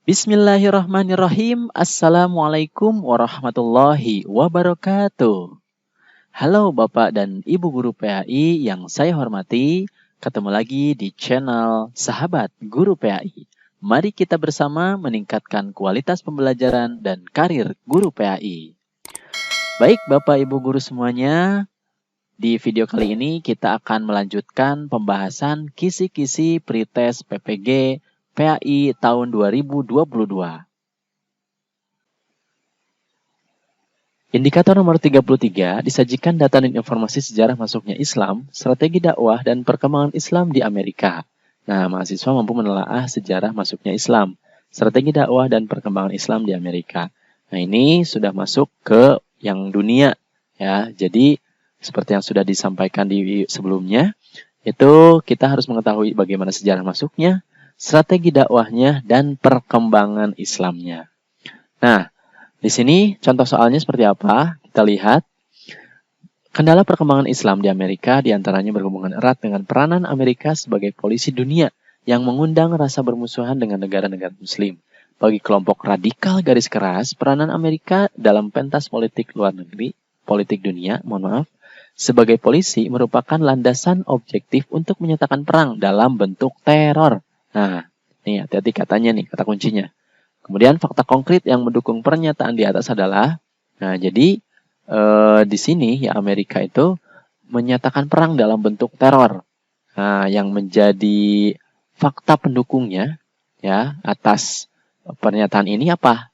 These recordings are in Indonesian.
Bismillahirrahmanirrahim. Assalamualaikum warahmatullahi wabarakatuh. Halo Bapak dan Ibu Guru PAI yang saya hormati. Ketemu lagi di channel Sahabat Guru PAI. Mari kita bersama meningkatkan kualitas pembelajaran dan karir guru PAI. Baik Bapak Ibu Guru semuanya, di video kali ini kita akan melanjutkan pembahasan kisi-kisi pretest PPG PAI tahun 2022. Indikator nomor 33 disajikan data dan informasi sejarah masuknya Islam, strategi dakwah, dan perkembangan Islam di Amerika. Nah, mahasiswa mampu menelaah sejarah masuknya Islam, strategi dakwah, dan perkembangan Islam di Amerika. Nah, ini sudah masuk ke yang dunia, ya. Jadi, seperti yang sudah disampaikan di sebelumnya, itu kita harus mengetahui bagaimana sejarah masuknya, strategi dakwahnya, dan perkembangan Islamnya. Nah, di sini contoh soalnya seperti apa? Kita lihat. Kendala perkembangan Islam di Amerika diantaranya berhubungan erat dengan peranan Amerika sebagai polisi dunia yang mengundang rasa bermusuhan dengan negara-negara Muslim. Bagi kelompok radikal garis keras, peranan Amerika dalam pentas politik luar negeri, politik dunia, sebagai polisi merupakan landasan objektif untuk menyatakan perang dalam bentuk teror. Nah, nih hati-hati katanya nih, kata kuncinya. Kemudian fakta konkret yang mendukung pernyataan di atas adalah, nah jadi di sini ya Amerika itu menyatakan perang dalam bentuk teror. Nah, yang menjadi fakta pendukungnya ya atas pernyataan ini apa?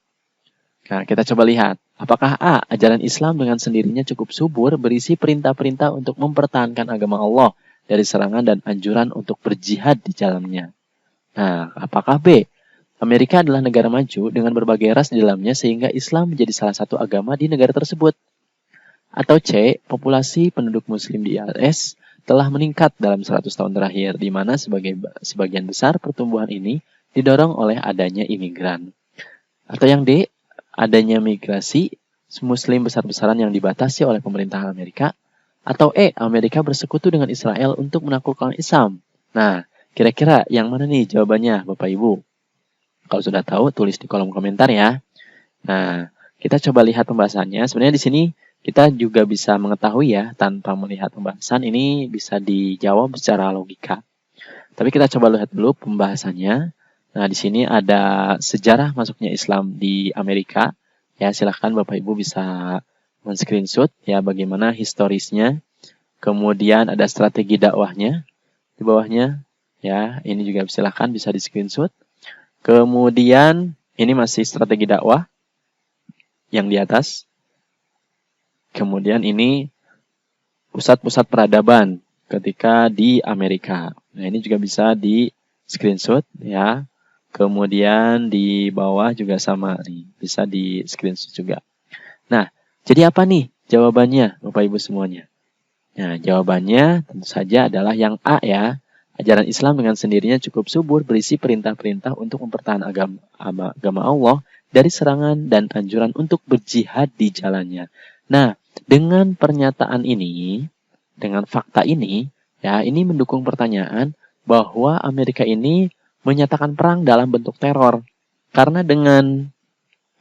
Nah, kita coba lihat. Apakah A, ajaran Islam dengan sendirinya cukup subur berisi perintah-perintah untuk mempertahankan agama Allah dari serangan dan anjuran untuk berjihad di jalannya? Nah, apakah B, Amerika adalah negara maju dengan berbagai ras di dalamnya sehingga Islam menjadi salah satu agama di negara tersebut? Atau C, populasi penduduk muslim di AS telah meningkat dalam 100 tahun terakhir, di mana sebagian besar pertumbuhan ini didorong oleh adanya imigran. Atau yang D, adanya migrasi muslim besar-besaran yang dibatasi oleh pemerintahan Amerika. Atau E, Amerika bersekutu dengan Israel untuk menaklukkan Islam. Nah, kira-kira yang mana nih jawabannya Bapak Ibu? Kalau sudah tahu, tulis di kolom komentar ya. Nah, kita coba lihat pembahasannya. Sebenarnya di sini kita juga bisa mengetahui ya, tanpa melihat pembahasan, ini bisa dijawab secara logika. Tapi kita coba lihat dulu pembahasannya. Nah, di sini ada sejarah masuknya Islam di Amerika. Ya, silahkan Bapak Ibu bisa men-screenshot ya bagaimana historisnya. Kemudian ada strategi dakwahnya di bawahnya. Ya, ini juga silahkan bisa di-screenshot. Kemudian ini masih strategi dakwah yang di atas. Kemudian ini pusat-pusat peradaban ketika di Amerika. Nah, ini juga bisa di screenshot ya. Kemudian di bawah juga sama nih, bisa di screenshot juga. Nah, jadi apa nih jawabannya Bapak Ibu semuanya? Nah, jawabannya tentu saja adalah yang A ya. Ajaran Islam dengan sendirinya cukup subur berisi perintah-perintah untuk mempertahankan agama Allah dari serangan dan anjuran untuk berjihad di jalannya. Nah, dengan pernyataan ini, dengan fakta ini, ya ini mendukung pertanyaan bahwa Amerika ini menyatakan perang dalam bentuk teror. Karena dengan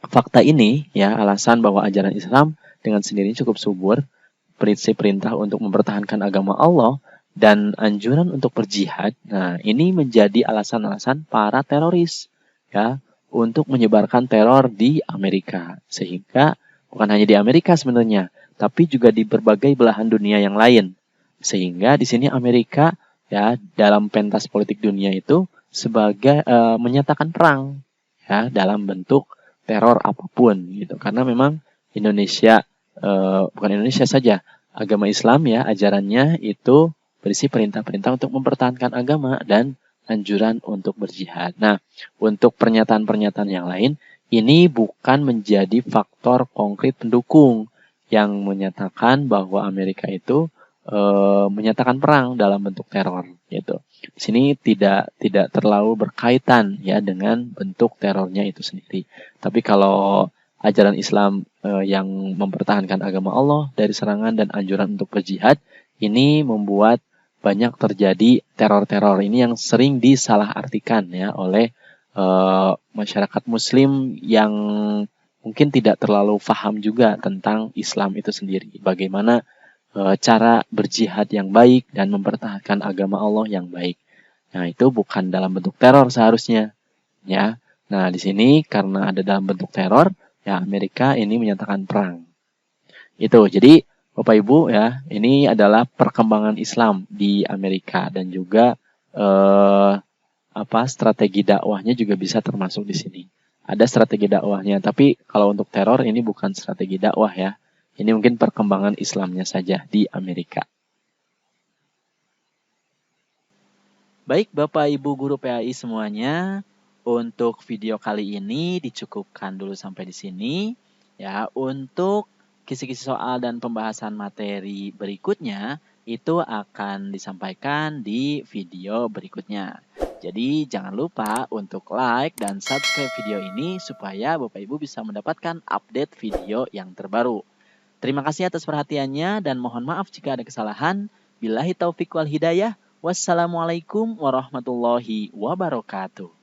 fakta ini, ya alasan bahwa ajaran Islam dengan sendirinya cukup subur, prinsip perintah untuk mempertahankan agama Allah, dan anjuran untuk berjihad. Nah, ini menjadi alasan-alasan para teroris ya untuk menyebarkan teror di Amerika. Sehingga bukan hanya di Amerika sebenarnya, tapi juga di berbagai belahan dunia yang lain. Sehingga di sini Amerika ya dalam pentas politik dunia itu sebagai menyatakan perang ya dalam bentuk teror apapun gitu. Karena memang Indonesia bukan Indonesia saja, agama Islam ya ajarannya itu berisi perintah-perintah untuk mempertahankan agama dan anjuran untuk berjihad. Nah, untuk pernyataan-pernyataan yang lain, ini bukan menjadi faktor konkret pendukung yang menyatakan bahwa Amerika itu menyatakan perang dalam bentuk teror. Gitu. Di sini tidak terlalu berkaitan ya dengan bentuk terornya itu sendiri. Tapi kalau ajaran Islam yang mempertahankan agama Allah dari serangan dan anjuran untuk berjihad, ini membuat banyak terjadi teror-teror ini yang sering disalahartikan ya oleh masyarakat Muslim yang mungkin tidak terlalu paham juga tentang Islam itu sendiri. Bagaimana cara berjihad yang baik dan mempertahankan agama Allah yang baik. Nah, itu bukan dalam bentuk teror seharusnya, ya. Nah, di sini karena ada dalam bentuk teror, ya Amerika ini menyatakan perang. Itu. Jadi, Bapak Ibu ya, ini adalah perkembangan Islam di Amerika dan juga strategi dakwahnya juga bisa termasuk di sini. Ada strategi dakwahnya, tapi kalau untuk teror ini bukan strategi dakwah ya. Ini mungkin perkembangan Islamnya saja di Amerika. Baik Bapak Ibu Guru PAI semuanya, untuk video kali ini dicukupkan dulu sampai di sini. Ya, untuk kisi-kisi soal dan pembahasan materi berikutnya itu akan disampaikan di video berikutnya. Jadi jangan lupa untuk like dan subscribe video ini supaya Bapak Ibu bisa mendapatkan update video yang terbaru. Terima kasih atas perhatiannya dan mohon maaf jika ada kesalahan. Billahi taufiq wal hidayah. Wassalamualaikum warahmatullahi wabarakatuh.